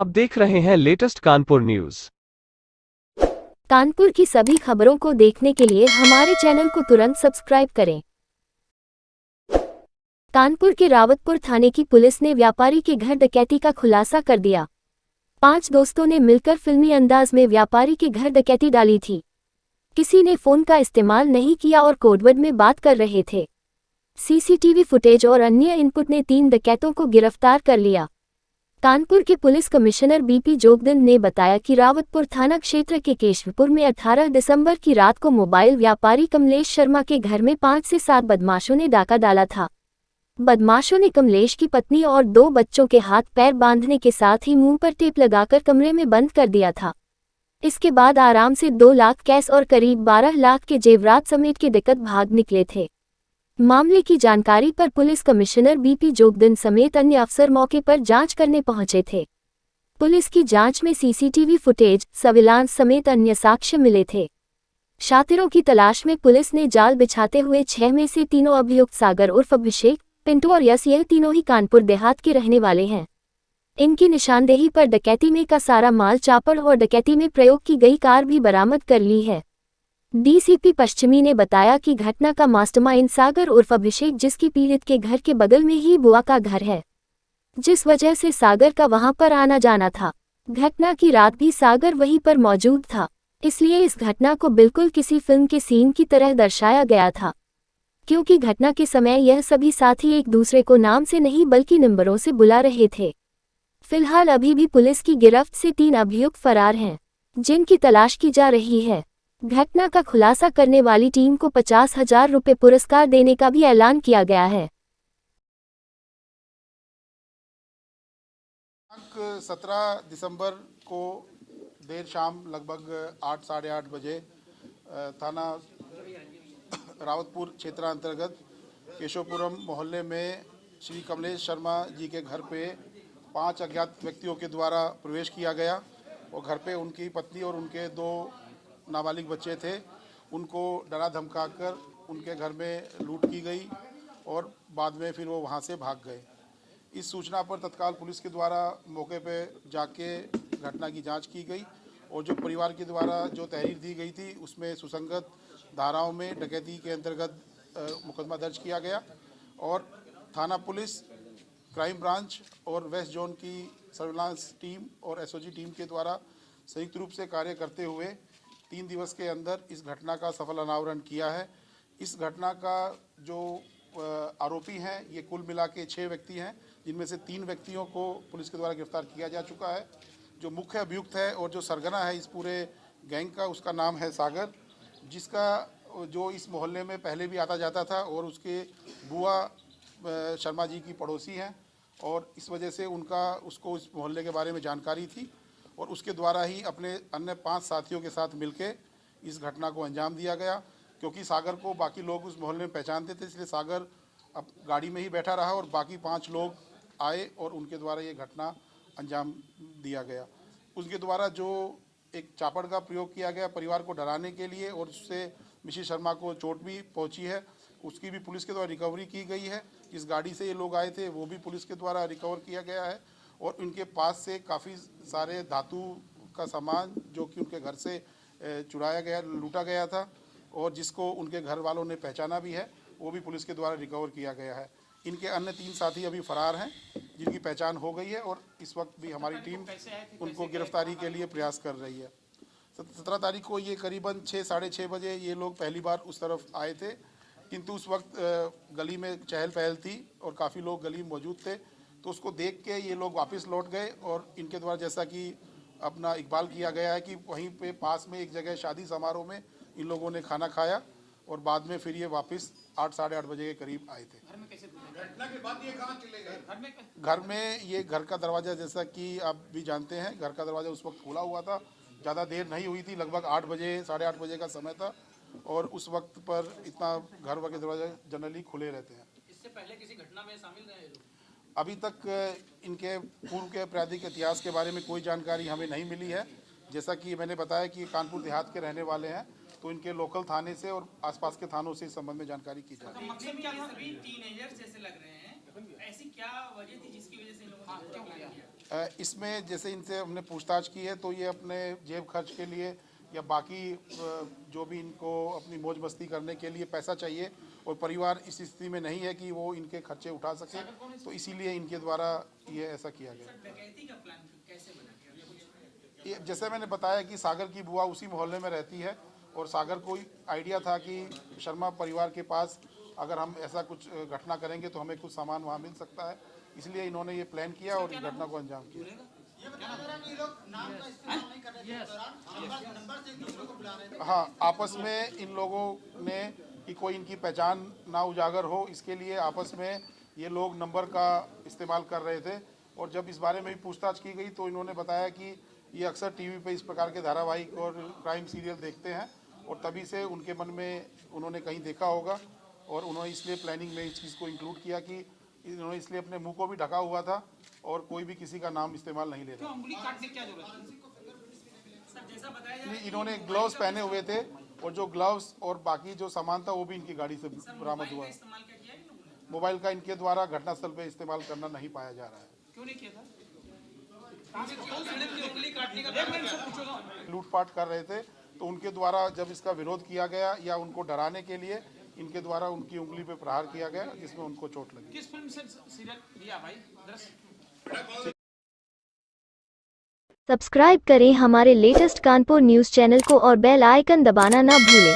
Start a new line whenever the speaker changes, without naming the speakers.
अब देख रहे हैं लेटेस्ट कानपुर न्यूज।
कानपुर की सभी खबरों को देखने के लिए हमारे चैनल को तुरंत सब्सक्राइब करें। कानपुर के रावतपुर थाने की पुलिस ने व्यापारी के घर डकैती का खुलासा कर दिया। 5 दोस्तों ने मिलकर फिल्मी अंदाज में व्यापारी के घर डकैती डाली थी। किसी ने फोन का इस्तेमाल नहीं किया और कोडवर्ड में बात कर रहे थे। सीसीटीवी फुटेज और अन्य इनपुट ने 3 डकैतों को गिरफ्तार कर लिया। कानपुर के पुलिस कमिश्नर बीपी जोगदंड ने बताया कि रावतपुर थाना क्षेत्र के केशवपुर में 18 दिसंबर की रात को मोबाइल व्यापारी कमलेश शर्मा के घर में 5 से 7 बदमाशों ने डाका डाला था। बदमाशों ने कमलेश की पत्नी और 2 बच्चों के हाथ पैर बांधने के साथ ही मुंह पर टेप लगाकर कमरे में बंद कर दिया था। इसके बाद आराम से 2 लाख कैश और करीब 12 लाख के जेवरात समेट के दिक्कत भाग निकले थे। मामले की जानकारी पर पुलिस कमिश्नर बीपी जोगदंड समेत अन्य अफसर मौके पर जांच करने पहुंचे थे। पुलिस की जांच में सीसीटीवी फुटेज, सर्विलांस समेत अन्य साक्ष्य मिले थे। शातिरों की तलाश में पुलिस ने जाल बिछाते हुए 6 में से 3 अभियुक्त सागर उर्फ अभिषेक, पिंटू और यश, यह तीनों ही कानपुर देहात के रहने वाले हैं। इनकी निशानदेही पर डकैती में का सारा माल, चापड़ और डकैती में प्रयोग की गई कार भी बरामद कर ली है। डीसीपी पश्चिमी ने बताया कि घटना का मास्टरमाइंड सागर उर्फ अभिषेक, जिसकी पीड़ित के घर के बगल में ही बुआ का घर है, जिस वजह से सागर का वहां पर आना जाना था। घटना की रात भी सागर वहीं पर मौजूद था, इसलिए इस घटना को बिल्कुल किसी फिल्म के सीन की तरह दर्शाया गया था, क्योंकि घटना के समय यह सभी साथी एक दूसरे को नाम से नहीं बल्कि नंबरों से बुला रहे थे। फिलहाल अभी भी पुलिस की गिरफ्त से 3 अभियुक्त फरार हैं, जिनकी तलाश की जा रही है। घटना का खुलासा करने वाली टीम को 50,000 रुपये पुरस्कार देने का भी ऐलान किया गया है।
17 दिसंबर को देर शाम लगभग 8 साढ़े 8 बजे थाना रावतपुर क्षेत्रांतर्गत केशवपुरम मोहल्ले में श्री कमलेश शर्मा जी के घर पे 5 अज्ञात व्यक्तियों के द्वारा प्रवेश किया गया और घर पे उनकी पत्नी और उनके 2 नाबालिग बच्चे थे। उनको डरा धमकाकर उनके घर में लूट की गई और बाद में फिर वो वहाँ से भाग गए। इस सूचना पर तत्काल पुलिस के द्वारा मौके पे जाके घटना की जांच की गई और जो परिवार के द्वारा जो तहरीर दी गई थी उसमें सुसंगत धाराओं में डकैती के अंतर्गत मुकदमा दर्ज किया गया और थाना पुलिस, क्राइम ब्रांच और वेस्ट जोन की सर्विलांस टीम और एसओजी टीम के द्वारा संयुक्त रूप से कार्य करते हुए 3 दिवस के अंदर इस घटना का सफल अनावरण किया है। इस घटना का जो आरोपी हैं ये कुल मिला के 6 व्यक्ति हैं, जिनमें से 3 व्यक्तियों को पुलिस के द्वारा गिरफ्तार किया जा चुका है। जो मुख्य अभियुक्त है और जो सरगना है इस पूरे गैंग का, उसका नाम है सागर, जिसका जो इस मोहल्ले में पहले भी आता जाता था और उसके बुआ शर्मा जी की पड़ोसी हैं और इस वजह से उसको इस मोहल्ले के बारे में जानकारी थी और उसके द्वारा ही अपने अन्य 5 साथियों के साथ मिलके इस घटना को अंजाम दिया गया। क्योंकि सागर को बाकी लोग उस मोहल्ले में पहचानते थे, इसलिए सागर अब गाड़ी में ही बैठा रहा और बाकी 5 लोग आए और उनके द्वारा ये घटना अंजाम दिया गया। उसके द्वारा जो एक चापड़ का प्रयोग किया गया परिवार को डराने के लिए और उससे मिसेस शर्मा को चोट भी पहुंची है, उसकी भी पुलिस के द्वारा रिकवरी की गई है। जिस गाड़ी से ये लोग आए थे वो भी पुलिस के द्वारा रिकवर किया गया है और इनके पास से काफ़ी सारे धातु का सामान जो कि उनके घर से चुराया गया, लूटा गया था और जिसको उनके घर वालों ने पहचाना भी है, वो भी पुलिस के द्वारा रिकवर किया गया है। इनके अन्य 3 साथी अभी फरार हैं, जिनकी पहचान हो गई है और इस वक्त भी हमारी टीम उनको गिरफ्तारी के लिए प्रयास कर रही है। 17 तारीख को ये करीबन 6 साढ़े 6 बजे ये लोग पहली बार उस तरफ आए थे, किंतु उस वक्त गली में चहल पहल थी और काफ़ी लोग गली में मौजूद थे, तो उसको देख के ये लोग वापस लौट गए और इनके द्वारा जैसा कि अपना इकबाल किया गया है कि वहीं पे पास में एक जगह शादी समारोह में इन लोगों ने खाना खाया और बाद में फिर ये वापस 8 साढ़े 8 बजे के करीब आए थे। घटना के बाद ये कहाँ चले गए? घर में ये घर का दरवाज़ा, जैसा कि आप भी जानते हैं, घर का दरवाज़ा उस वक्त खुला हुआ था, ज़्यादा देर नहीं हुई थी, लगभग 8 बजे साढ़े 8 बजे का समय था और उस वक्त पर इतना घर के दरवाजे जनरली खुले रहते हैं।
इससे पहले किसी घटना में शामिल रहे लोग?
अभी तक इनके पूर्व के आपराधिक इतिहास के बारे में कोई जानकारी हमें नहीं मिली है। जैसा कि मैंने बताया कि कानपुर देहात के रहने वाले हैं, तो इनके लोकल थाने से और आसपास के थानों से इस संबंध में जानकारी की जाए।
मकसद क्या था? सभी टीनेजर्स जैसे लग रहे हैं, ऐसी क्या वजह थी जिसकी वजह से इन लोगों ने किया?
इसमें जैसे इनसे हमने पूछताछ की है तो ये अपने जेब खर्च के लिए या बाकी जो भी इनको अपनी मौज मस्ती करने के लिए पैसा चाहिए और परिवार इस स्थिति में नहीं है कि वो इनके खर्चे उठा सके, तो इसीलिए इनके द्वारा ये ऐसा किया गया। ये जैसे मैंने बताया कि सागर की बुआ उसी मोहल्ले में रहती है और सागर को आइडिया था कि शर्मा परिवार के पास अगर हम ऐसा कुछ घटना करेंगे तो हमें कुछ सामान वहाँ मिल सकता है, इसलिए इन्होंने ये प्लान किया और इस घटना को अंजाम किया। हाँ, आपस में इन लोगों ने कि कोई इनकी पहचान ना उजागर हो, इसके लिए आपस में ये लोग नंबर का इस्तेमाल कर रहे थे। और जब इस बारे में भी पूछताछ की गई तो इन्होंने बताया कि ये अक्सर टीवी पे इस प्रकार के धारावाहिक और क्राइम सीरियल देखते हैं और तभी से उनके मन में उन्होंने कहीं देखा होगा और उन्होंने इसलिए प्लानिंग में इस चीज़ को इंक्लूड किया कि इन्होंने इसलिए अपने मुंह को भी ढका हुआ था और कोई भी किसी का नाम इस्तेमाल नहीं ले रहा।
उंगली काटने की क्या जरूरत है? सर जैसा बताया जा रहा है
इन्होंने ग्लव्स पहने हुए थे और जो ग्लव्स और बाकी जो सामान था वो भी इनकी गाड़ी से बरामद हुआ।
इस्तेमाल क्या किया है इन लोगों ने?
मोबाइल का इनके द्वारा घटनास्थल पे इस्तेमाल करना नहीं पाया जा रहा है।
क्यों नहीं किया था? कहाँ से उंगली काटने का मैं इनसे पूछूंगा।
लूटपाट कर रहे थे तो उनके द्वारा जब इसका विरोध किया गया या उनको डराने के लिए इनके द्वारा उनकी उंगली पे प्रहार किया गया जिसमें उनको चोट लगी।
किस फिल्म से सीरियल लिया भाई? दरअसल
सब्सक्राइब करें हमारे लेटेस्ट कानपुर न्यूज़ चैनल को और बेल आइकन दबाना ना भूलें।